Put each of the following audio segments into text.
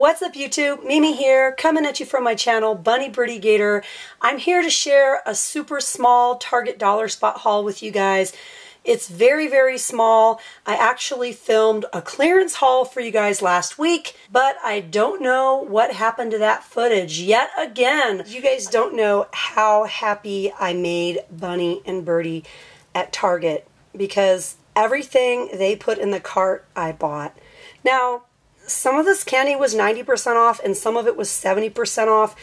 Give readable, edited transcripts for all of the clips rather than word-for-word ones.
What's up YouTube? Mimi here, coming at you from my channel, Bunny Birdy Gator. I'm here to share a super small Target dollar spot haul with you guys. It's very, very small. I actually filmed a clearance haul for you guys last week, but I don't know what happened to that footage yet again. You guys don't know how happy I made Bunny and Birdy at Target because everything they put in the cart I bought. Now, some of this candy was 90% off and some of it was 70% off,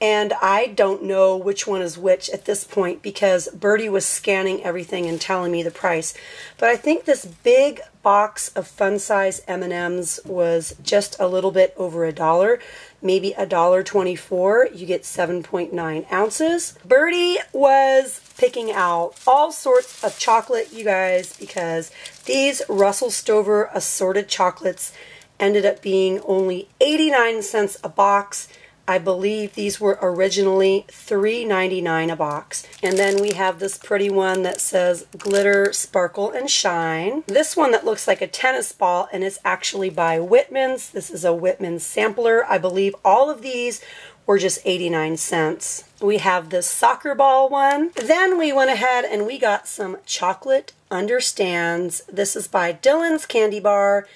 and I don't know which one is which at this point because Birdy was scanning everything and telling me the price. But I think this big box of fun size M&Ms was just a little bit over $1, maybe $1.24. You get 7.9 ounces. Birdy was picking out all sorts of chocolate, you guys, because these Russell Stover assorted chocolates ended up being only 89 cents a box. I believe these were originally $3.99 a box. And then we have this pretty one that says Glitter, Sparkle, and Shine. This one that looks like a tennis ball, and it's actually by Whitman's. This is a Whitman's sampler. I believe all of these were just 89 cents. We have this soccer ball one. Then we went ahead and we got some chocolate understands. This is by Dylan's Candy Bar.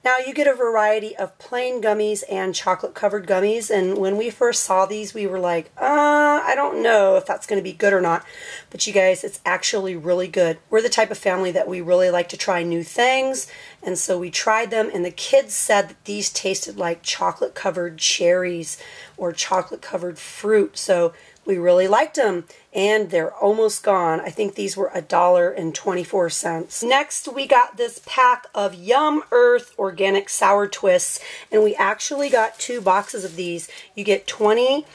Now you get a variety of plain gummies and chocolate covered gummies, and when we first saw these we were like, I don't know if that's going to be good or not. But you guys, it's actually really good. We're the type of family that we really like to try new things, and so we tried them, and the kids said that these tasted like chocolate covered cherries or chocolate covered fruit, so we really liked them, and they're almost gone. I think these were $1.24. Next, we got this pack of Yum Earth Organic Sour Twists, and we actually got 2 boxes of these. You get 20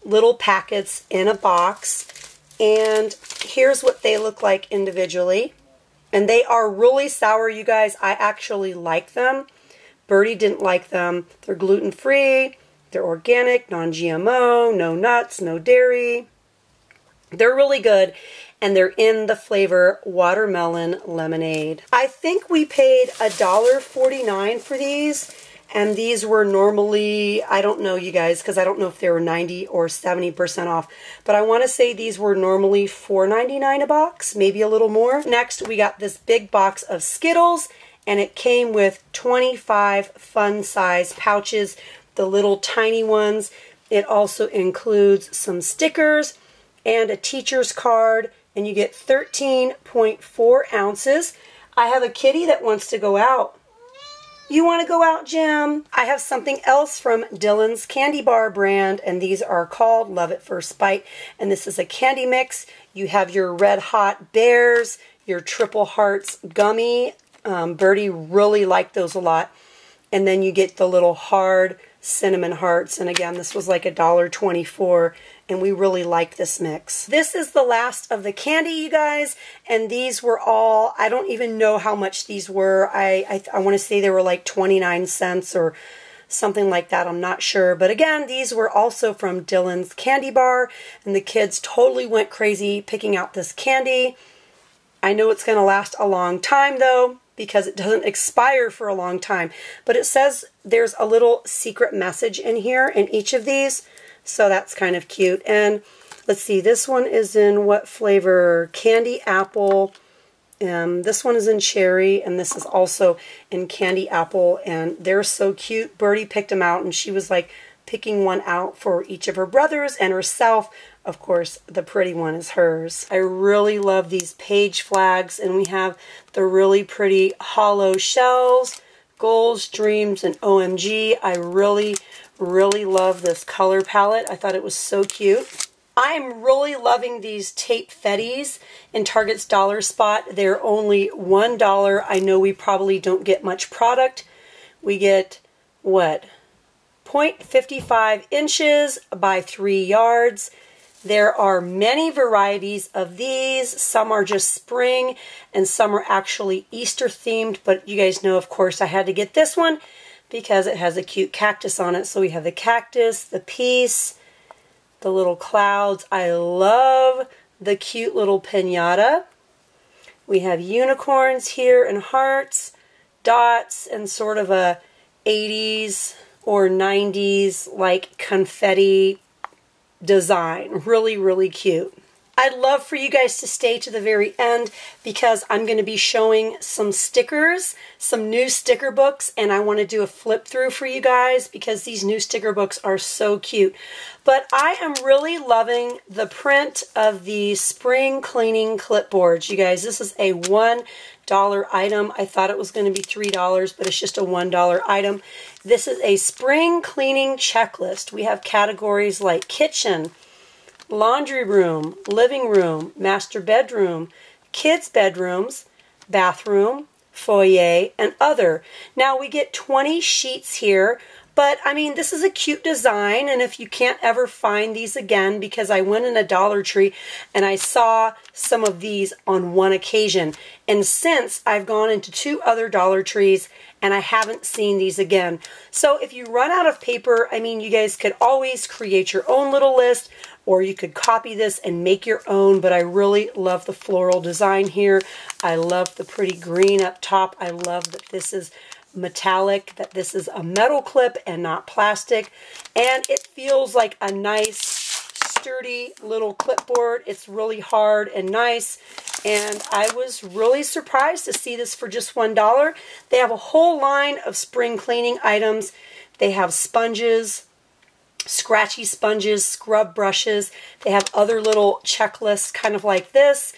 little packets in a box, and here's what they look like individually. And they are really sour, you guys. I actually like them. Birdy didn't like them. They're gluten-free. They're organic, non-GMO, no nuts, no dairy. They're really good, and they're in the flavor watermelon lemonade. I think we paid $1.49 for these, and these were normally, I don't know, you guys, because I don't know if they were 90 or 70% off, but I want to say these were normally $4.99 a box, maybe a little more. Next, we got this big box of Skittles, and it came with 25 fun size pouches, the little tiny ones. It also includes some stickers and a teacher's card, and you get 13.4 ounces. I have a kitty that wants to go out. You want to go out, Jim? I have something else from Dylan's Candy Bar brand, and these are called Love at First Bite, and this is a candy mix. You have your Red Hot Bears, your Triple Hearts gummy. Birdy really liked those a lot. And then you get the little hard cinnamon hearts, and again, this was like $1.24, and we really like this mix. This is the last of the candy, you guys, and these were all, I don't even know how much these were. I want to say they were like 29 cents or something like that. I'm not sure, but again, these were also from Dylan's Candy Bar, and the kids totally went crazy picking out this candy. I know it's going to last a long time though, because it doesn't expire for a long time. But it says there's a little secret message in here in each of these, so that's kind of cute. And let's see, this one is in what flavor? Candy apple. This one is in cherry, and this is also in candy apple, and they're so cute. Birdy picked them out, and she was like picking one out for each of her brothers and herself. Of course, the pretty one is hers. I really love these page flags, and we have the really pretty hollow shells, goals, dreams, and OMG. I really, really love this color palette. I thought it was so cute. I'm really loving these tape fetties in Target's dollar spot. They're only $1. I know we probably don't get much product. We get, what, 0.55 inches by 3 yards. There are many varieties of these. Some are just spring and some are actually Easter themed, but you guys know, of course, I had to get this one because it has a cute cactus on it. So we have the cactus, the peace, the little clouds. I love the cute little piñata. We have unicorns here and hearts, dots, and sort of a 80s or 90s like confetti design. Really, really cute. I'd love for you guys to stay to the very end because I'm going to be showing some stickers, some new sticker books, and I want to do a flip through for you guys because these new sticker books are so cute. But I am really loving the print of the spring cleaning clipboards. You guys, this is a $1 item. I thought it was going to be $3, but it's just a $1 item. This is a spring cleaning checklist. We have categories like kitchen, laundry room, living room, master bedroom, kids' bedrooms, bathroom, foyer, and other. Now we get 20 sheets here, but I mean, this is a cute design, and if you can't ever find these again, because I went in a Dollar Tree and I saw some of these on one occasion, and since I've gone into 2 other Dollar Trees and I haven't seen these again. So if you run out of paper, I mean, you guys could always create your own little list, or you could copy this and make your own, but I really love the floral design here. I love the pretty green up top. I love that this is metallic, that this is a metal clip and not plastic, and it feels like a nice sturdy little clipboard. It's really hard and nice, and I was really surprised to see this for just $1. They have a whole line of spring cleaning items. They have sponges, scratchy sponges, scrub brushes. They have other little checklists kind of like this,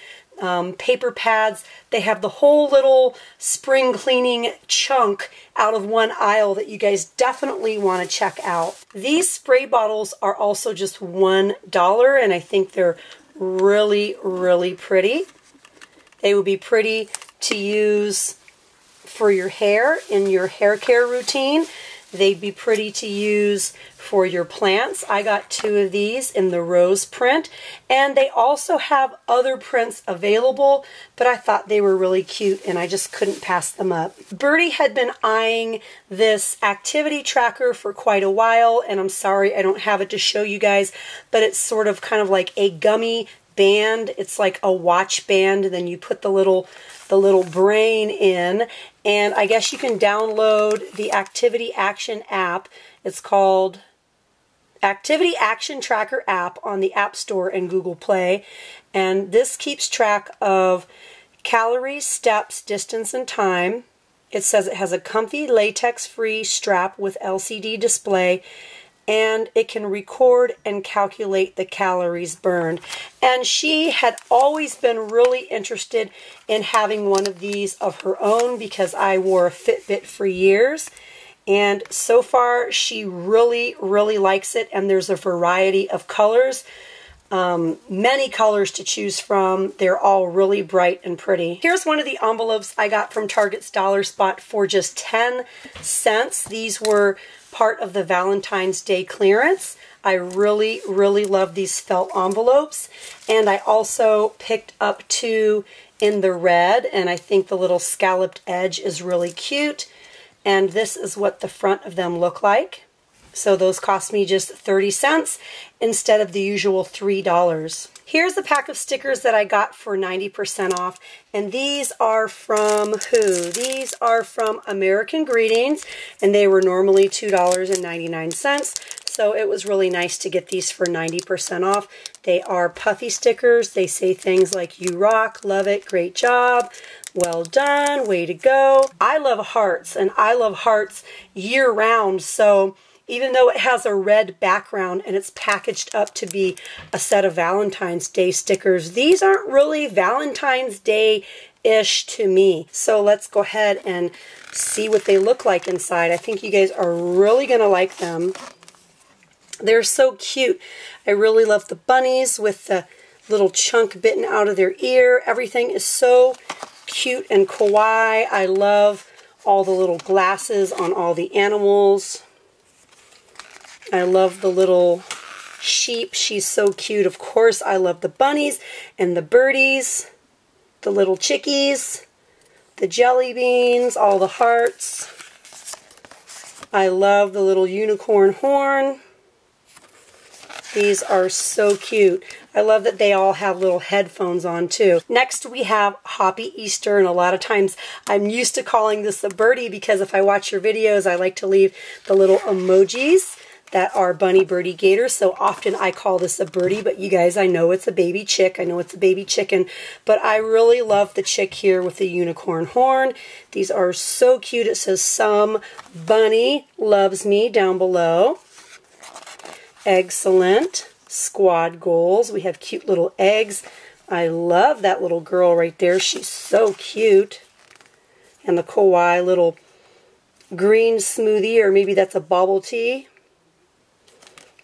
paper pads. They have the whole little spring cleaning chunk out of one aisle that you guys definitely want to check out. These spray bottles are also just $1, and I think they're really, really pretty. They would be pretty to use for your hair in your hair care routine. They'd be pretty to use for your plants. I got 2 of these in the rose print, and they also have other prints available, but I thought they were really cute and I just couldn't pass them up. Birdy had been eyeing this activity tracker for quite a while, and I'm sorry I don't have it to show you guys, but it's sort of kind of like a gummy band. It's like a watch band, and then you put the little brain in, and I guess you can download the Activity Action app. It's called Activity Action Tracker app on the App Store and Google Play, and this keeps track of calories, steps, distance, and time. It says it has a comfy latex-free strap with LCD display, and it can record and calculate the calories burned. And she had always been really interested in having one of these of her own because I wore a Fitbit for years. And so far, she really, really likes it, and there's a variety of colors. Many colors to choose from. They're all really bright and pretty. Here's one of the envelopes I got from Target's Dollar Spot for just 10 cents. These were part of the Valentine's Day clearance. I really, really love these felt envelopes. And I also picked up 2 in the red, and I think the little scalloped edge is really cute. And this is what the front of them look like. So those cost me just 30 cents instead of the usual $3. Here's the pack of stickers that I got for 90% off, and these are from who? These are from American Greetings, and they were normally $2.99, so it was really nice to get these for 90% off. They are puffy stickers. They say things like, "You rock, love it, great job, well done, way to go." I love hearts, and I love hearts year-round, so even though it has a red background and it's packaged up to be a set of Valentine's Day stickers, these aren't really Valentine's Day-ish to me. So let's go ahead and see what they look like inside. I think you guys are really going to like them. They're so cute. I really love the bunnies with the little chunk bitten out of their ear. Everything is so cute and kawaii. I love all the little glasses on all the animals. I love the little sheep. She's so cute. Of course, I love the bunnies and the birdies, the little chickies, the jelly beans, all the hearts. I love the little unicorn horn. These are so cute. I love that they all have little headphones on too. Next we have Hoppy Easter, and a lot of times I'm used to calling this a birdie because if I watch your videos, I like to leave the little emojis that are Bunny, Birdie, Gator. So often I call this a birdie, but you guys, I know it's a baby chick. I know it's a baby chicken, but I really love the chick here with the unicorn horn. These are so cute. It says "Some Bunny Loves Me" down below. Excellent. Squad goals. We have cute little eggs. I love that little girl right there. She's so cute. And the kawaii little green smoothie, or maybe that's a bubble tea.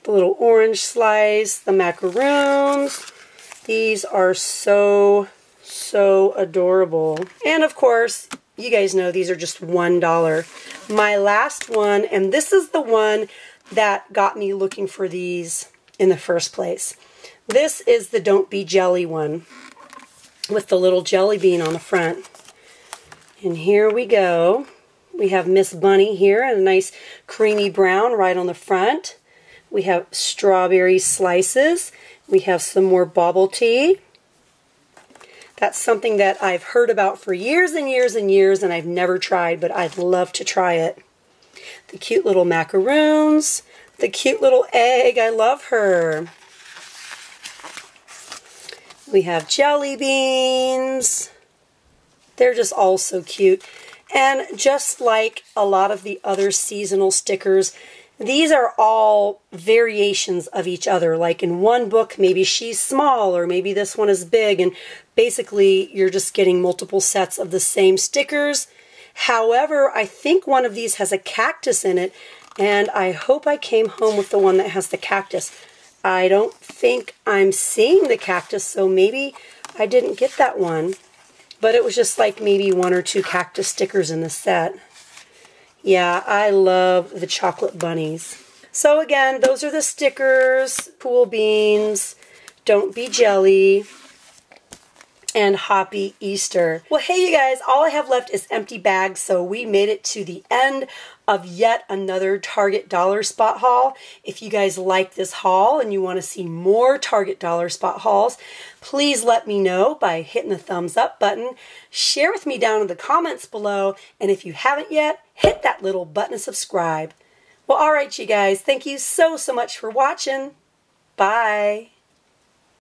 The little orange slice, the macaroons. These are so adorable. And of course, you guys know these are just $1. My last one, and this is the one that got me looking for these in the first place. This is the Don't Be Jelly one with the little jelly bean on the front. And here we go. We have Miss Bunny here in a nice creamy brown right on the front. We have strawberry slices. We have some more bubble tea. That's something that I've heard about for years and years and years, and I've never tried, but I'd love to try it. The cute little macaroons. The cute little egg. I love her. We have jelly beans. They're just all so cute. And just like a lot of the other seasonal stickers, these are all variations of each other. Like in one book, maybe she's small, or maybe this one is big, and basically you're just getting multiple sets of the same stickers. However, I think one of these has a cactus in it, and I hope I came home with the one that has the cactus. I don't think I'm seeing the cactus, so maybe I didn't get that one. But it was just like maybe 1 or 2 cactus stickers in the set. Yeah, I love the chocolate bunnies. So again, those are the stickers, Cool Beans, Don't Be Jelly, and Hoppy Easter. Well, hey you guys, all I have left is empty bags, so we made it to the end of yet another Target Dollar Spot haul. If you guys like this haul and you want to see more Target Dollar Spot hauls, please let me know by hitting the thumbs up button. Share with me down in the comments below, and if you haven't yet, hit that little button to subscribe. Well, alright you guys, thank you so much for watching. Bye.